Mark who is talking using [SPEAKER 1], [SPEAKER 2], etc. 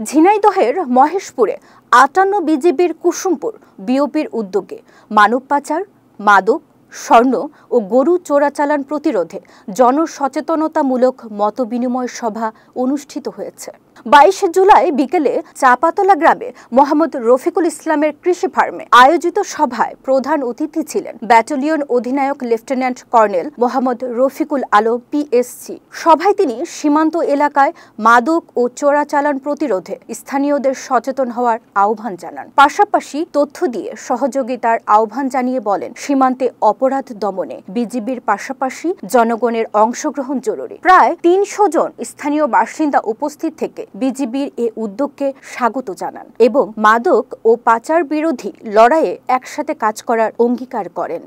[SPEAKER 1] ঝিনাইদহের মহেশপুরে ৫৮ বিজিবির কুসুমপুর বিওপির উদ্যোগে মানব পাচার, মাদক, স্বর্ণ ও গরু চোরাচালান প্রতিরোধে জনসচেতনতামূলক মতবিনিময় সভা অনুষ্ঠিত হয়েছে। ২২ জুলাই বিকেলে চাপাতলা গ্রামে মোহাম্মদ রফিকুল ইসলামের কৃষি ফার্মে আয়োজিত সভায় প্রধান অতিথি ছিলেন ব্যাটালিয়ন অধিনায়ক lieutenant colonel Mohammad Rafiqul Alam PSC. সভায় তিনি সীমান্ত এলাকায় মাদক ও চোরাচালান প্রতিরোধে স্থানীয়দের সচেতন হওয়ার আহ্বান জানান। পাশাপাশি তথ্য দিয়ে সহযোগিতার আহ্বান জানিয়ে বলেন, সীমান্তে অপরাধ দমনে বিজিবির পাশাপাশি জনগণের অংশগ্রহণ জরুরি। প্রায় ৩০০ জন স্থানীয় বাসিন্দা উপস্থিত থেকে বিজিবির এ উদ্যোগকে স্বাগত জানান এবং মাদক ও পাচার বিরোধী লড়াইয়ে একসাথে কাজ করার অঙ্গীকার করেন।